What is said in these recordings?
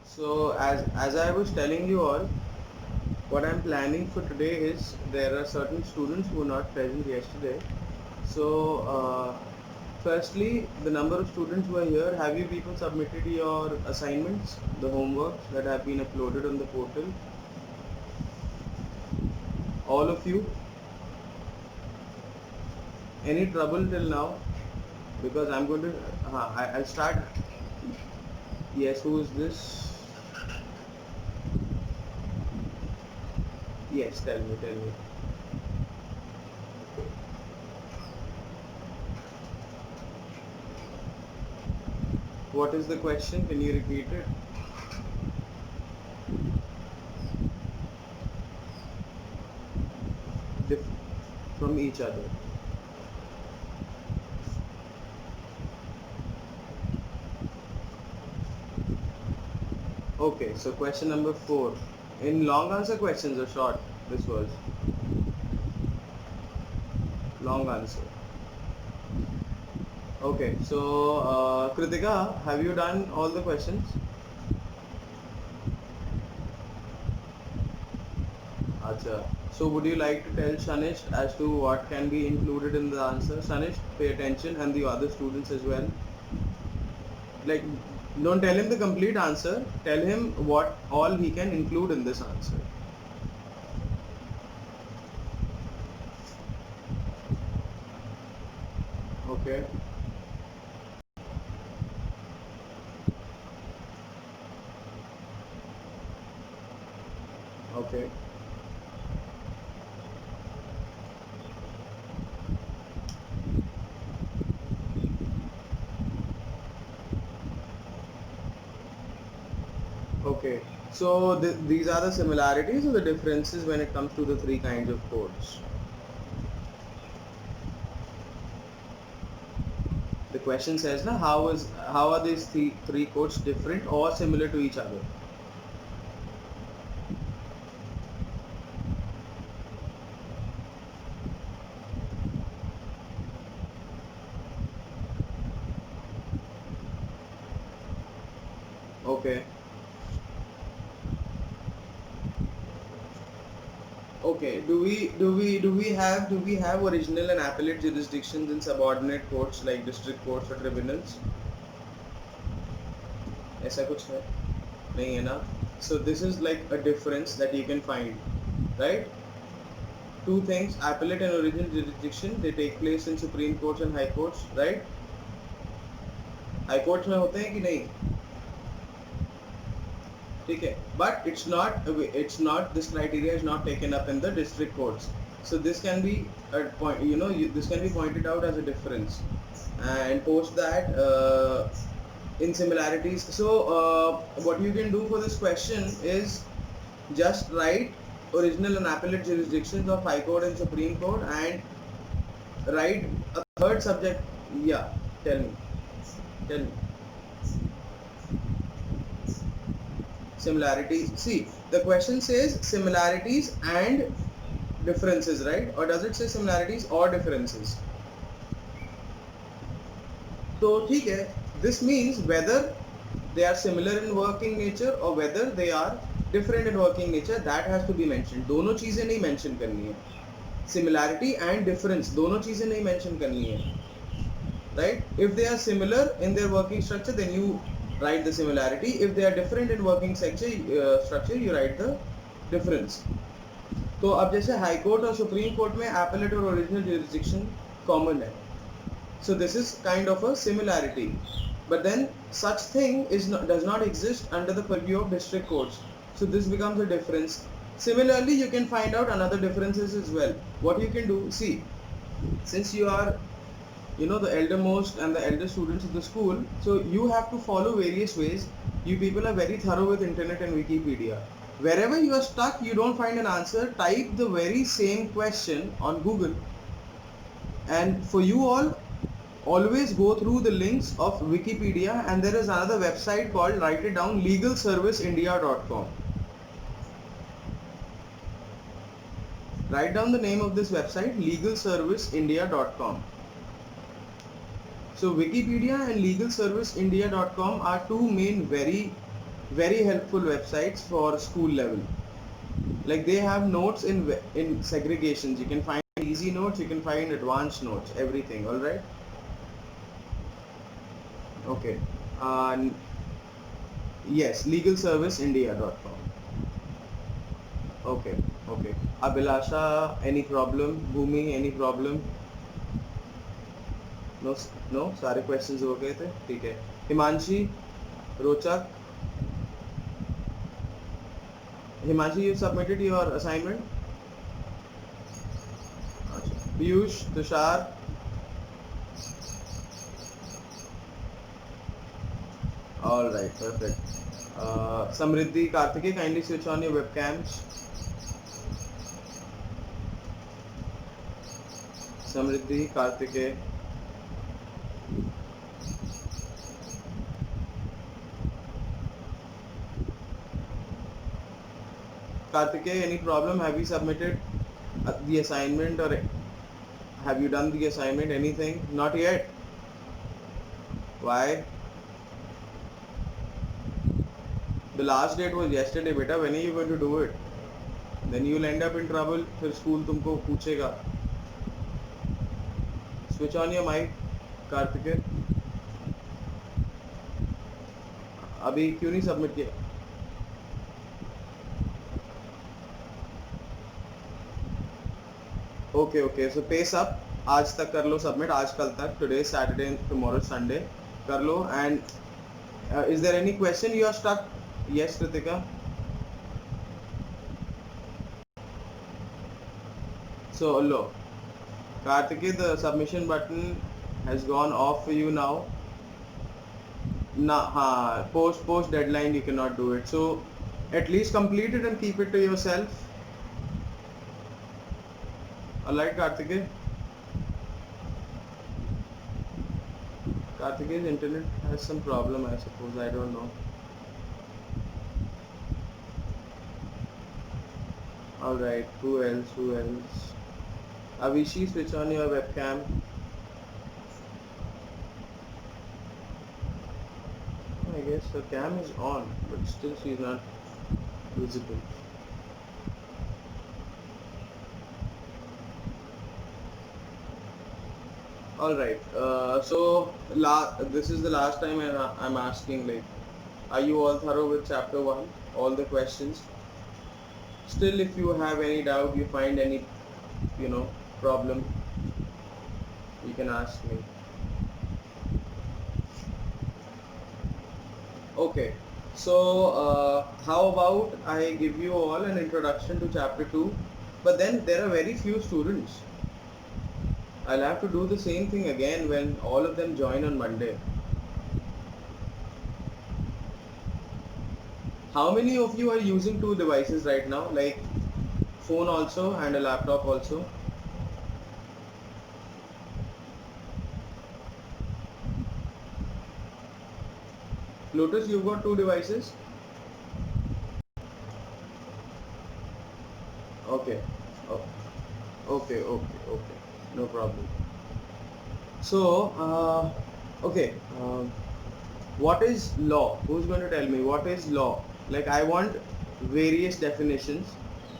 So as I was telling you all, what I'm planning for today is there are certain students who were not present yesterday. So firstly, the number of students who are here, have you people submitted your assignments, the homeworks that have been uploaded on the portal? All of you? Any trouble till now? Because I'm going to, I'll start. Yes, who is this? Yes, tell me, tell me. What is the question? Can you repeat it? Dif- from each other. Okay, so question number 4. In long answer questions or short? This was long answer. Okay, so Kritika, have you done all the questions? Acha. So would you like to tell Shanish as to what can be included in the answer? Shanish, pay attention, and the other students as well. Like, don't tell him the complete answer. Tell him what all he can include in this answer. Okay. Okay. Okay. So these are the similarities or the differences when it comes to the three kinds of codes. The question says, na, how are these three codes different or similar to each other? Okay. Okay. Do we have original and appellate jurisdictions in subordinate courts like district courts or tribunals? ऐसा कुछ है? नहीं है ना? So this is like a difference that you can find, right? Two things, appellate and original jurisdiction, they take place in supreme courts and high courts, right? High courts में होते हैं कि नहीं? ठीक है, but it's not this criteria is not taken up in the district courts. So this can be a point, this can be pointed out as a difference. And post that, in similarities, so what you can do for this question is just write original and appellate jurisdictions of high court and supreme court, and write a third subject. Yeah, tell me similarities. See, the question says similarities and differences, right? Or does it say similarities or differences? So ठीक है, this means whether they are similar in working nature or whether they are different in working nature, that has to be mentioned. दोनों चीजें नहीं mention करनी है. Similarity and difference दोनों चीजें नहीं mention करनी है, right? If they are similar in their working structure, then you write the similarity. If they are different in working structure, you write the difference. तो अब जैसे हाई कोर्ट और supreme court में एपेलेट और original jurisdiction common है, so this is kind of a similarity, but then such thing does not exist under the purview of district courts, so this becomes a difference. Similarly, you can find out another differences as well. What you can do, see, since you are the eldermost and the elder students of the school, so you have to follow various ways. You people are very thorough with internet and Wikipedia. Wherever you are stuck, you don't find an answer, type the very same question on Google, and for you all, always go through the links of Wikipedia, and there is another website called, write it down, legalserviceindia.com. Write down the name of this website, legalserviceindia.com. So Wikipedia and legalserviceindia.com are two main very very helpful websites for school level. Like they have notes in segregations. You can find easy notes, you can find advanced notes, everything. All right. Okay. Uh, yes, legalserviceindia.com. Okay. Okay. Abhilasha, any problem? Bhumi, any problem? No, no. सारे questions हो गए थे. ठीक है. हिमांशी, रोचक. Himanshi, you submitted your assignment. Piyush, Tushar. All right, perfect. Samriddhi, Karthikeya, kindly switch on your webcams. Samriddhi, Karthikeya. Karthikeya, any problem? Have you submitted the assignment or have you done the assignment? Anything? Not yet. Why? The last date was yesterday, beta. When are you going to do it? Then you'll end up in trouble. फिर school तुमको पूछेगा. Switch on your mic, Karthikeya. अभी क्यों नहीं submit किया? Okay okay so pace up आज तक कर लो सबमिट, आज कल तक, टुडे सैटरडे टुमारो संडे कर लो. And is there any question you are stuck? Yes Kritika. So लो Karthikeya, the submission button has gone off for you now. Post deadline you cannot do it, so at least complete it and keep it to yourself. Alright, Karthikeya. Karthikeya's internet has some problem, I suppose. I don't know. Alright, who else? Avishi, switch on your webcam. I guess her cam is on, but still she's not visible. Alright, so this is the last time I'm asking, like, are you all thorough with chapter 1? All the questions? Still, if you have any doubt, you find any, problem, you can ask me. Okay, so how about I give you all an introduction to chapter 2, but then there are very few students. I'll have to do the same thing again when all of them join on Monday. How many of you are using 2 devices right now, like phone also and a laptop also? Lotus, you've got 2 devices? Okay. Oh. Okay. No problem. So, okay. What is law? Who's going to tell me what is law? Like, I want various definitions.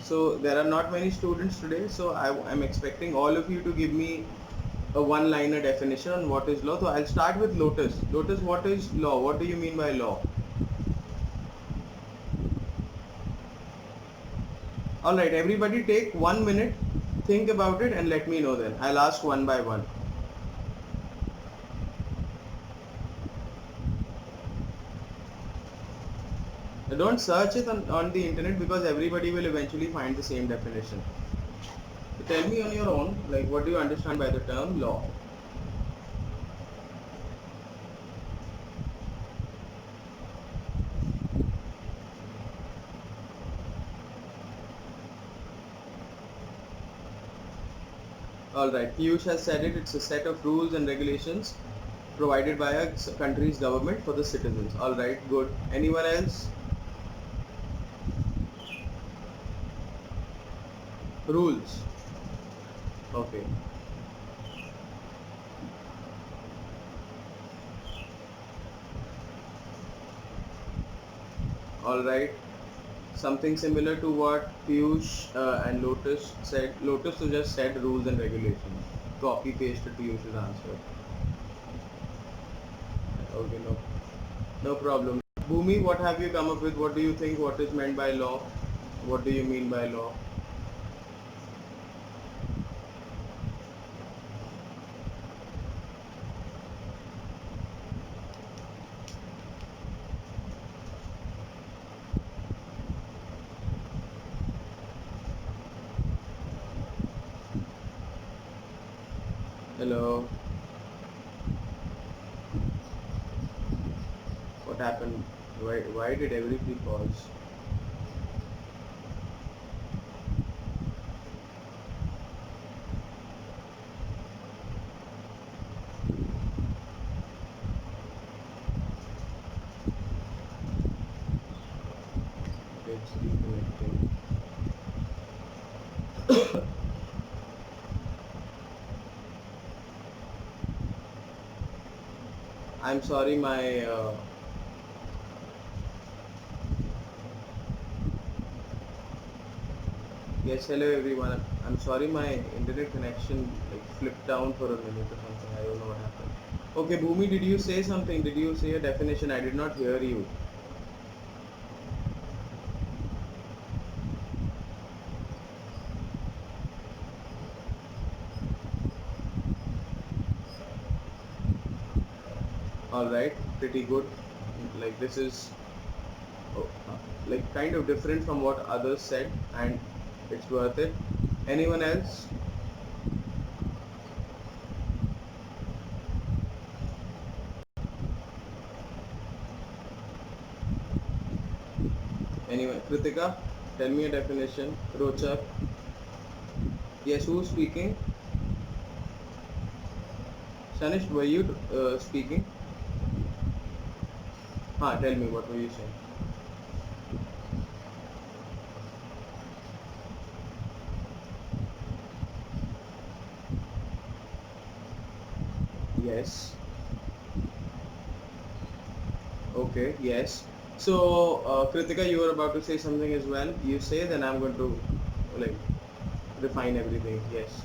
So there are not many students today, so I'm expecting all of you to give me a one-liner definition on what is law. So I'll start with Lotus. Lotus, what is law? What do you mean by law? Alright, everybody take 1 minute, think about it and let me know then. I'll ask one by one. Don't search it on the internet because everybody will eventually find the same definition. So tell me on your own, like, what do you understand by the term law? Alright, Piyush has said it, it's a set of rules and regulations provided by a country's government for the citizens. Alright, good. Anyone else? Rules. Okay. All right. Something similar to what Piyush and Lotus said. Lotus just said rules and regulations. Copy pasted Piyush's answer. Okay, no problem. Bhumi, what have you come up with? What do you think? What is meant by law? What do you mean by law? Hello. What happened? Why did everybody pause? It's reconnecting. I'm sorry, my yes, hello everyone. I'm sorry, my internet connection like flipped down for a minute or something. I don't know what happened. Okay, Bhumi, did you say something? Did you say a definition? I did not hear you. All right, pretty good. Like this is oh, like kind of different from what others said, and it's worth it. Anyone else? Anyone? Kritika, tell me a definition. Rochak. Yes, who's speaking? Shanish, were you speaking? Tell me, what were you saying? Yes. Okay, yes. So, Kritika, you were about to say something as well. You say, then I'm going to like refine everything. Yes.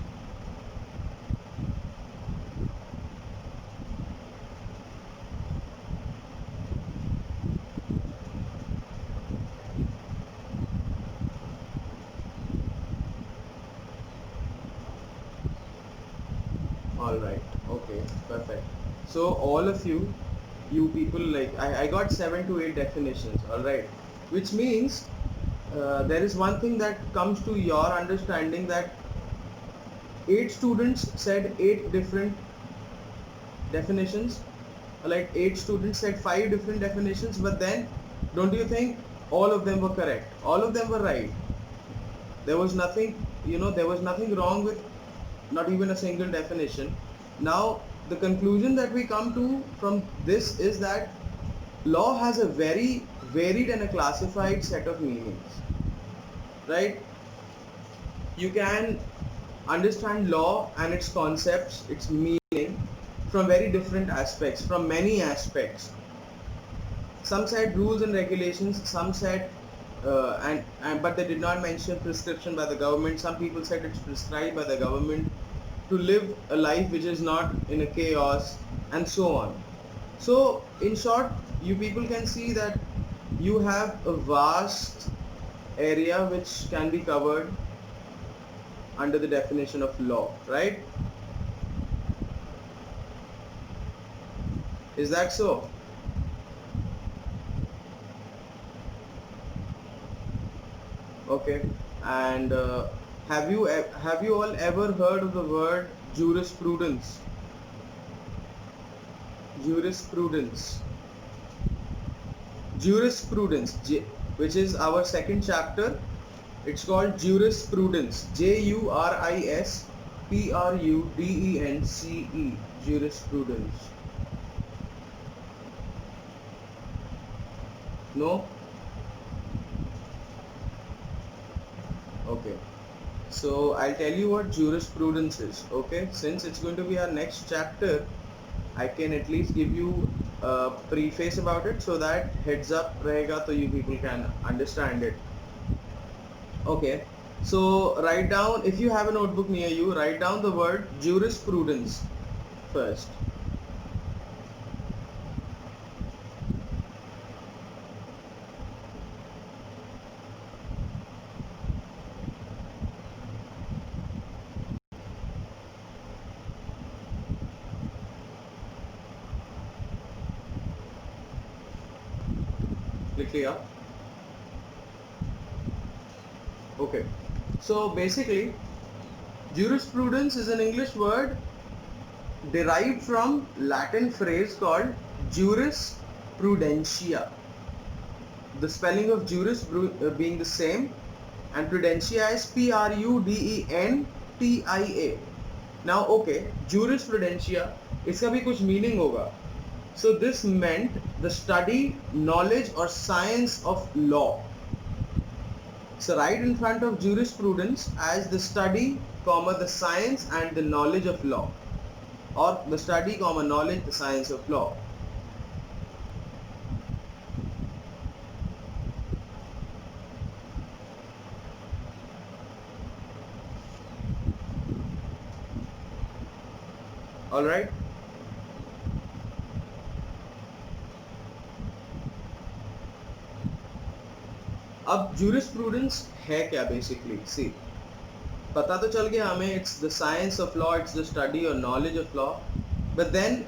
All right. Okay. Perfect. So all of you people, like I got 7 to 8 definitions. All right, which means there is one thing that comes to your understanding, that 8 students said 8 different definitions. Like 8 students said 5 different definitions, but then don't you think all of them were correct? All of them were right. There was nothing, there was nothing wrong with not even a single definition. Now, the conclusion that we come to from this is that law has a very varied and a classified set of meanings, right? You can understand law and its concepts, its meaning from very different aspects, from many aspects. Some said rules and regulations, some said and but they did not mention prescription by the government. Some people said it's prescribed by the government to live a life which is not in a chaos, and so on. So in short, you people can see that you have a vast area which can be covered under the definition of law, right? Is that so? Okay. And have you all ever heard of the word jurisprudence? Jurisprudence, which is our second chapter. It's called jurisprudence. Jurisprudence. Jurisprudence. No? Okay. So I'll tell you what jurisprudence is. Okay. Since it's going to be our next chapter, I can at least give you preface about it so that heads up rahega so you people can understand it. Okay, so write down, if you have a notebook near you, write down the word jurisprudence first. Clear? Okay, so basically jurisprudence is an English word derived from Latin phrase called juris prudentia. The spelling of juris being the same, and prudentia is Prudentia. Now okay, jurisprudentia, इसका भी कुछ meaning होगा. So this meant the study, knowledge or science of law. So right in front of jurisprudence as the study, comma the science and the knowledge of law, or the study, comma knowledge, the science of law. All right. अब jurisprudence है क्या basically? See, पता तो चल गया हमें, it's the science of law, it's the study or knowledge of law, but then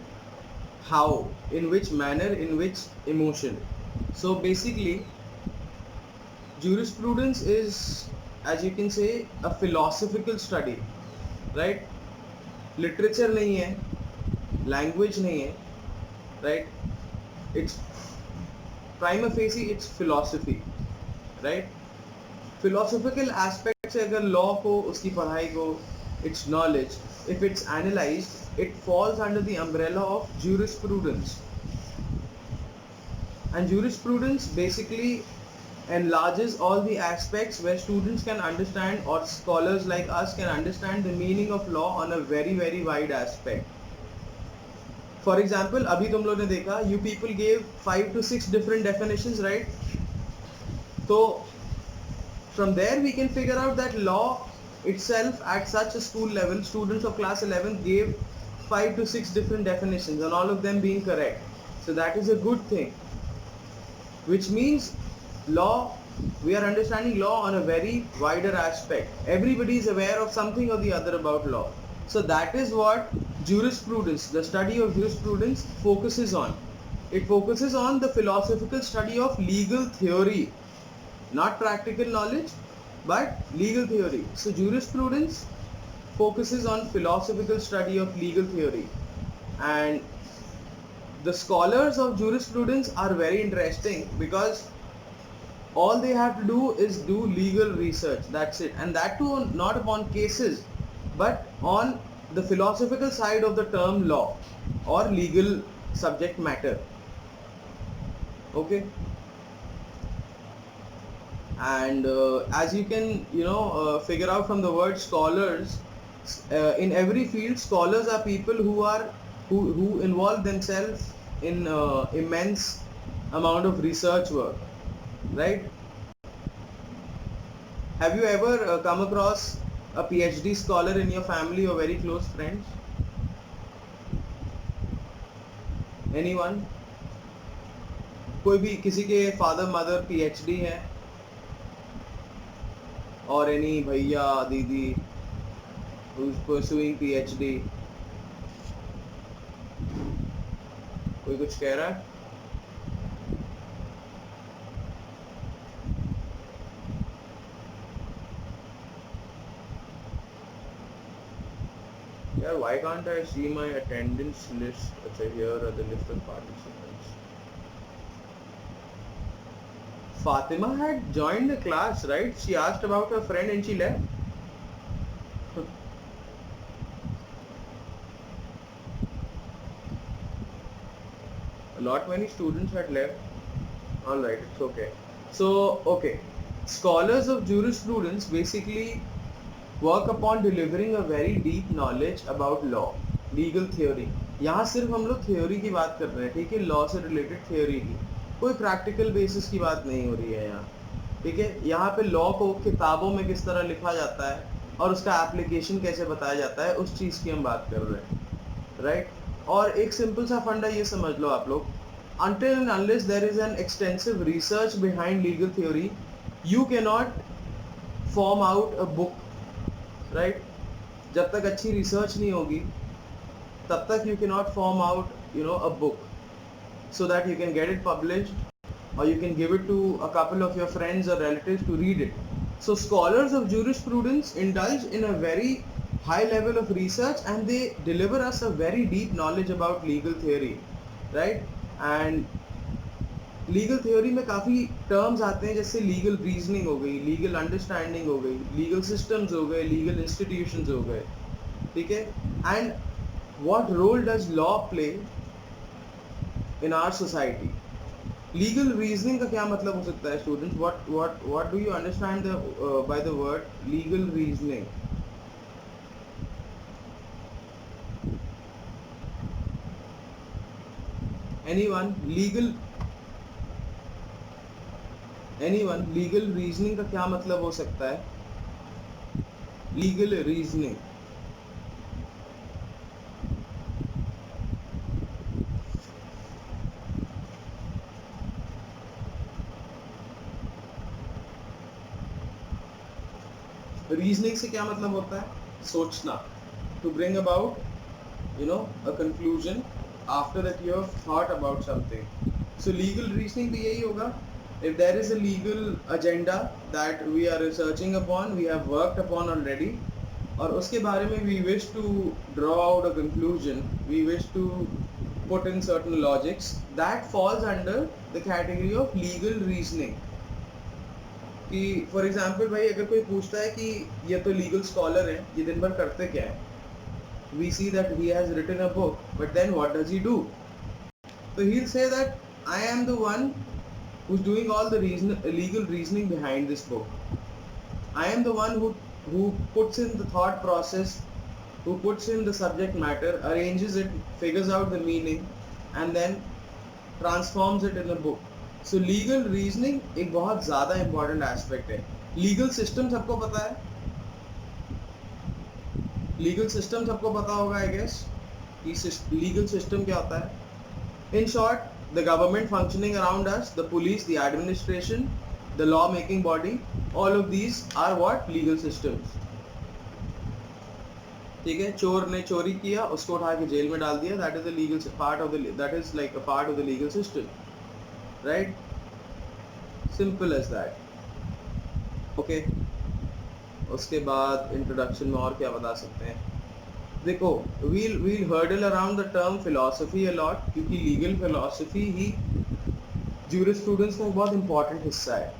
how, in which manner, in which emotion? So basically jurisprudence is, as you can say, a philosophical study, right? Literature नहीं है, language नहीं है, right? It's prima facie, it's philosophy, right? Philosophical aspect से अगर law को, उसकी पढ़ाई को, its knowledge, if it's analyzed, it falls under the umbrella of jurisprudence. And jurisprudence basically enlarges all the aspects where students can understand, or scholars like us can understand the meaning of law on a very very wide aspect. For example, अभी तुम लोग ने देखा, you people gave 5 to 6 different definitions, right? So from there we can figure out that law itself at such a school level, students of class 11 gave 5 to 6 different definitions and all of them being correct. So that is a good thing, which means law, we are understanding law on a very wider aspect. Everybody is aware of something or the other about law. So that is what jurisprudence, the study of jurisprudence, focuses on. It focuses on the philosophical study of legal theory, not practical knowledge, but legal theory. So jurisprudence focuses on philosophical study of legal theory, and the scholars of jurisprudence are very interesting because all they have to do is do legal research, that's it, and that too not upon cases but on the philosophical side of the term law or legal subject matter. Okay, and as you can figure out from the word scholars, in every field scholars are people who involve themselves in immense amount of research work, right? Have you ever come across a PhD scholar in your family or very close friends? Anyone? कोई भी, किसी के father mother PhD है, or any भैया दीदी who's pursuing PhD? कोई कुछ कह रहा है? Yeah, why can't I see my attendance list? Okay, here are the list of participants. Fatima had joined the class, right? She asked about her friend and she left. A lot many students had left. Alright, it's okay. So, okay. Scholars of jurisprudence basically work upon delivering a very deep knowledge about law, legal theory. यहाँ सिर्फ हम लोग theory की बात कर रहे हैं, ठीक है, लॉ से रिलेटेड थ्योरी की, कोई प्रैक्टिकल बेसिस की बात नहीं हो रही है यहाँ, ठीक है। यहाँ पे लॉ को किताबों में किस तरह लिखा जाता है और उसका एप्लीकेशन कैसे बताया जाता है, उस चीज़ की हम बात कर रहे हैं, राइट। और एक सिंपल सा फंडा ये समझ लो आप लोग, until and unless there is an extensive research behind legal theory, you cannot form out a book, right? जब तक अच्छी रिसर्च नहीं होगी तब तक you cannot form out, a book so that you can get it published or you can give it to a couple of your friends or relatives to read it. So scholars of jurisprudence indulge in a very high level of research and they deliver us a very deep knowledge about legal theory, right? And legal theory में काफ़ी terms आते हैं, जैसे legal reasoning हो गई, legal understanding हो गई, legal systems हो गए, लीगल इंस्टीट्यूशंस हो गए, ठीक है। And what role does law play in our society? Legal reasoning का क्या मतलब हो सकता है students? What do you understand by the word legal reasoning? Anyone? Legal reasoning का क्या मतलब हो सकता है? लीगल रीजनिंग, रीजनिंग से क्या मतलब होता है? सोचना, to bring about a conclusion after that you have thought about something. So legal reasoning भी यही होगा. If there is a legal agenda that we are researching upon, we have worked upon already, और उसके बारे में we wish to draw out a conclusion, we wish to put in certain logics, that falls under the category of legal reasoning. कि for example भाई अगर कोई पूछता है कि ये तो लीगल स्कॉलर है, ये दिन भर करते क्या है, we see that he has written a book, but then what does he do? So he'll say that I am the one who's doing all the legal reasoning behind this book. I am the one who puts in the thought process, who puts in the subject matter, arranges it, figures out the meaning, and then transforms it in a book. So legal reasoning एक बहुत ज़्यादा important aspect है. Legal system सबको पता है? Legal system सबको पता होगा आई गेस कि लीगल सिस्टम क्या होता है. In short, the government functioning around us, the police, the administration, the law making body, all of these are what? Legal systems. ठीक है, चोर ने चोरी किया, उसको उठा के जेल में डाल दिया, that is the legal part of the, that is like a part of the legal system, right? Simple as that. Okay, उसके बाद इंट्रोडक्शन में और क्या बता सकते हैं? देखो, we'll hurdle around the term philosophy a lot, क्योंकि लीगल फिलोसफी ही jurisprudence का एक बहुत important हिस्सा है.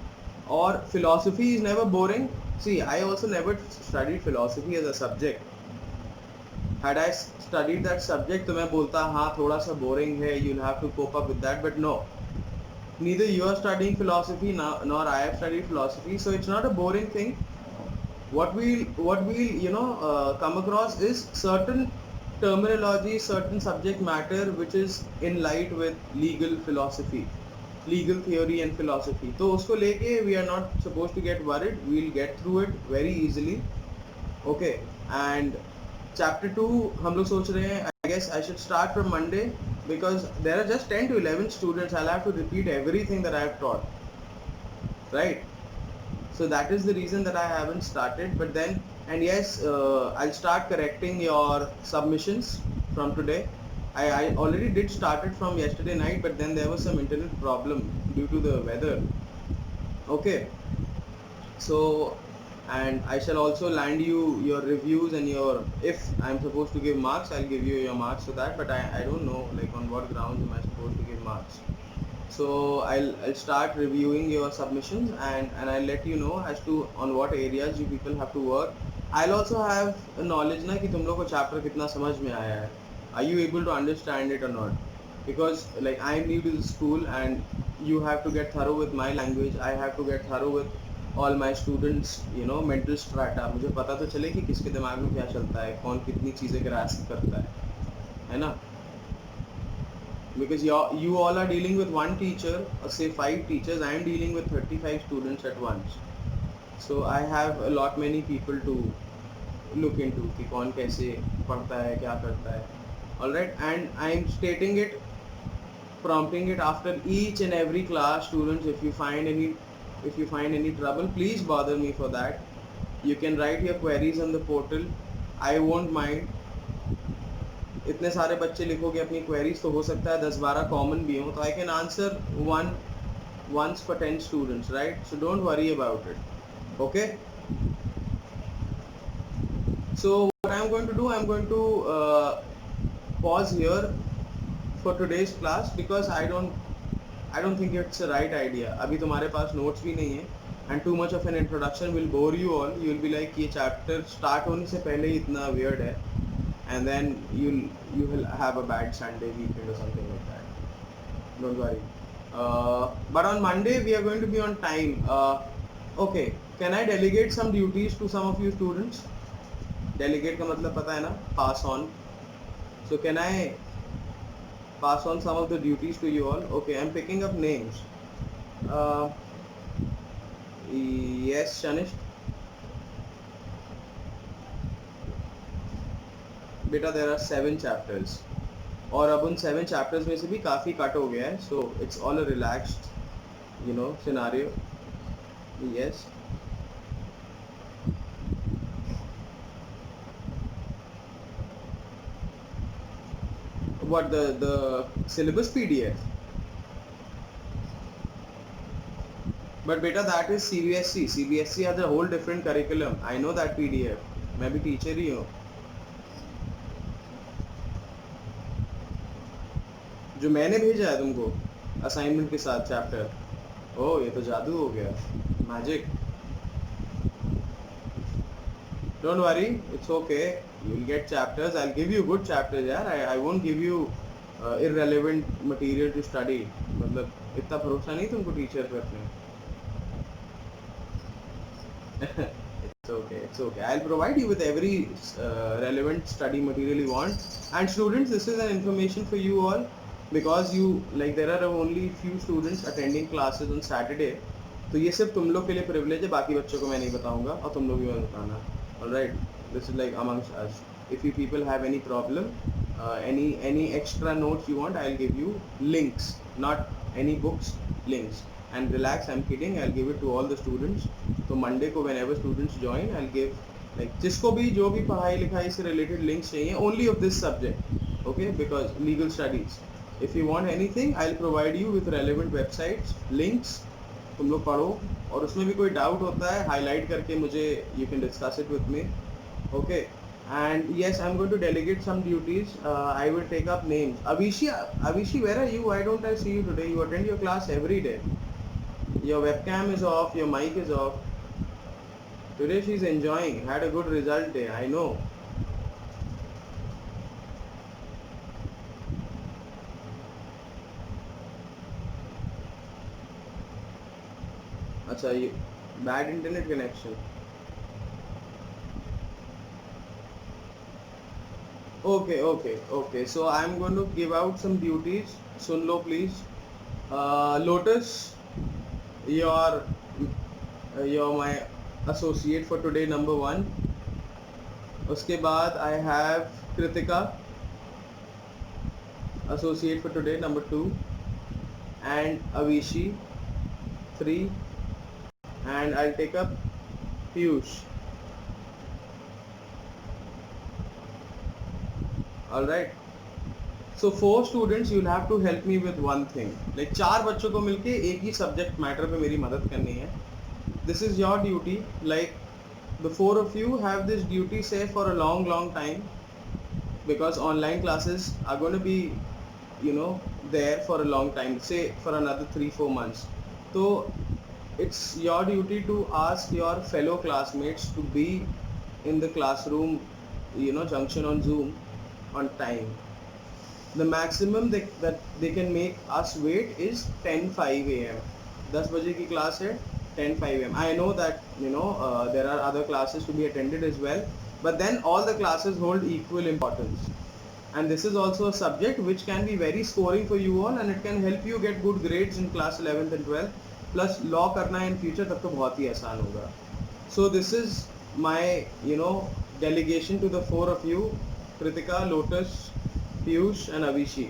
और philosophy is never boring. See, I also never studied philosophy as a subject. Had I studied that subject, तो मैं बोलता हाँ थोड़ा सा boring है, you'll have to cope up with that, but no. Neither you are studying philosophy nor I have studied philosophy, so it's not a boring thing. What we'll come across is certain terminology, certain subject matter which is in light with legal philosophy, legal theory and philosophy. तो उसको लेके we are not supposed to get worried, we'll get through it very easily. Okay, and chapter 2 हम लोग सोच रहे हैं, I guess I should start from Monday because there are just 10 to 11 students. I'll have to repeat everything that I have taught, right? So that is the reason that I haven't started, but then, and yes, I'll start correcting your submissions from today. I already did start it from yesterday night, but then there was some internet problem due to the weather. Okay, so, and I shall also land you your reviews and your, if I'm supposed to give marks, I'll give you your marks for that, but I don't know like on what grounds am I supposed to give marks. So I'll start reviewing your submissions and I'll let you know as to on what areas you people have to work. I'll also have a knowledge ना कि तुम लोग को chapter कितना समझ में आया है. Are you able to understand it or not? Because like I'm new to the school and you have to get thorough with my language. I have to get thorough with all my students, mental strata. मुझे पता तो चले कि किसके दिमाग में क्या चलता है, कौन कितनी चीज़ें grasp करता है ना? because you all are dealing with one teacher or say 5 teachers. I am dealing with 35 students at once, so I have a lot many people to look into कि कौन कैसे पढ़ता है, क्या करता है. Alright, and I am stating it, prompting it after each and every class. Students, if you find any trouble, please bother me for that. You can write your queries on the portal. I won't mind. इतने सारे बच्चे लिखोगे अपनी queries तो हो सकता है 10-12 common भी हो, तो I can answer once for 10 students, right? So don't worry about it. Okay, so what I'm going to do, I'm going to pause here for today's class because I don't think it's a right idea. अभी तुम्हारे पास notes भी नहीं है, and too much of an introduction will bore you all. You will be like ये chapter start होने से पहले ही इतना weird है, and then you will have a bad Sunday weekend or something like that. Don't worry. But on Monday we are going to be on time. Okay, can I delegate some duties to some of you students? Delegate का मतलब पता है ना, pass on. So can I pass on some of the duties to you all? Okay, I'm picking up names. Yes, Shanish. बेटा there are 7 chapters, और अब उन 7 chapters में से भी काफ़ी कट हो गया है, so it's all a relaxed scenario. Yes, what the syllabus PDF? But beta, that is CBSE. CBSE has a whole different curriculum. I know that PDF. मैं भी टीचर ही हूँ. जो मैंने भेजा है तुमको असाइनमेंट के साथ चैप्टर, ओह ये तो जादू हो गया, magic. Don't worry, it's okay, you will get chapters. I will give you good chapters यार. I won't give you irrelevant material to study. मतलब इतना भरोसा नहीं तुमको टीचर पे अपने. It's okay. I'll provide you with every relevant study material you want. And students, this is an information for you all, because there are only few students attending classes on Saturday. तो ये सिर्फ तुम लोग के लिए privilege है, बाकी बच्चों को मैं नहीं बताऊंगा और तुम लोग भी मत बताना. Alright, this is like amongst us. If you people have any problem, any extra notes you want, I'll give you links, not any books, links. And relax, I'm kidding, I'll give it to all the students. तो Monday को whenever students join, I'll give जिसको भी जो भी पढ़ाई लिखाई से related links चाहिए, only of this subject, okay? Because legal studies. If you want anything, I'll provide you with relevant websites, links. तुम लोग पढ़ो, और उसमें भी कोई डाउट होता है हाईलाइट करके मुझे, you can discuss it with me, okay? And yes, I'm going to delegate some duties. I will take up names. Avishi, where are you? Why don't I see you today? You attend your class every day. Your webcam is off, your mic is off. Today she's enjoying, had a good result day, I know. Acha, bad internet connection. Okay. So I'm going to give out some duties. Sun lo please. Lotus, you're my associate for today, number 1. उसके बाद I have Kritika, associate for today, number 2, and Avishi, 3, and I'll take up Piyush. Alright, so 4 students, you'll have to help me with one thing. Like 4 बच्चों को मिलके एक ही subject matter पे मेरी मदद करनी है. This is your duty. Like the 4 of you have this duty, say, for a long time, because online classes are going to be there for a long time, say for another 3-4 months. So it's your duty to ask your fellow classmates to be in the classroom, junction on Zoom on time. The maximum that they can make us wait is 10:05 a.m. 10 बजे की class है, 10:05 a.m. I know that there are other classes to be attended as well, but then all the classes hold equal importance. and this is also a subject which can be very scoring for you all, and it can help you get good grades in class 11th and 12th. Plus law करना है in future तब तो बहुत ही आसान होगा. So this is my delegation to the four of you, Kritika, Lotus, Piyush and Avishi.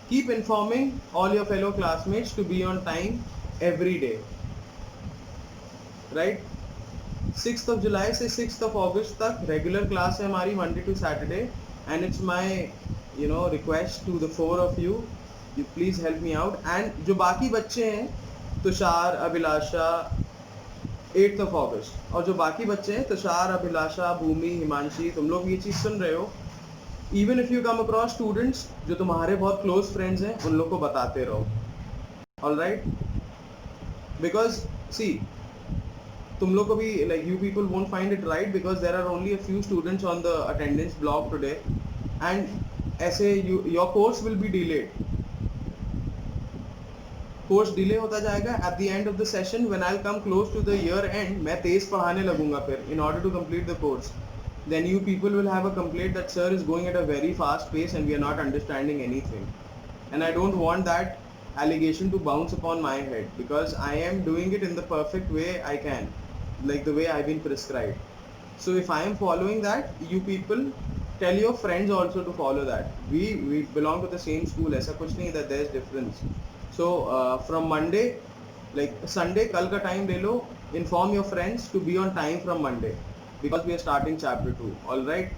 Keep informing all your fellow classmates to be on time every day, right? 6th of July से 6th of August तक regular class है हमारी Monday to Saturday, and it's my request to the four of you please help me out. And जो बाकी बच्चे हैं तुषार, अभिलाषा 8th of August, और जो बाकी बच्चे हैं तुषार, अभिलाषा, भूमि, हिमांशी, तुम लोग ये चीज़ सुन रहे हो, even if you come across students जो तुम्हारे बहुत close friends हैं उन लोग को बताते रहो, alright? Because see, तुम लोग को भी like you people won't find it right because there are only a few students on the attendance block today, and ऐसे your course will be delayed. Course delay होता जाएगा. At the end of the session when I'll come close to the year end, मैं तेज पढ़ाने लगूंगा फिर in order to complete the course. Then you people will have a complaint that sir is going at a very fast pace and we are not understanding anything. And I don't want that allegation to bounce upon my head because I am doing it in the perfect way I can, like the way I've been prescribed. So if I am following that, you people tell your friends also to follow that. We belong to the same school. ऐसा कुछ नहीं that there's difference. So from Monday, like Sunday, कल का time ले लो. Inform your friends to be on time from Monday because we are starting chapter 2. All right.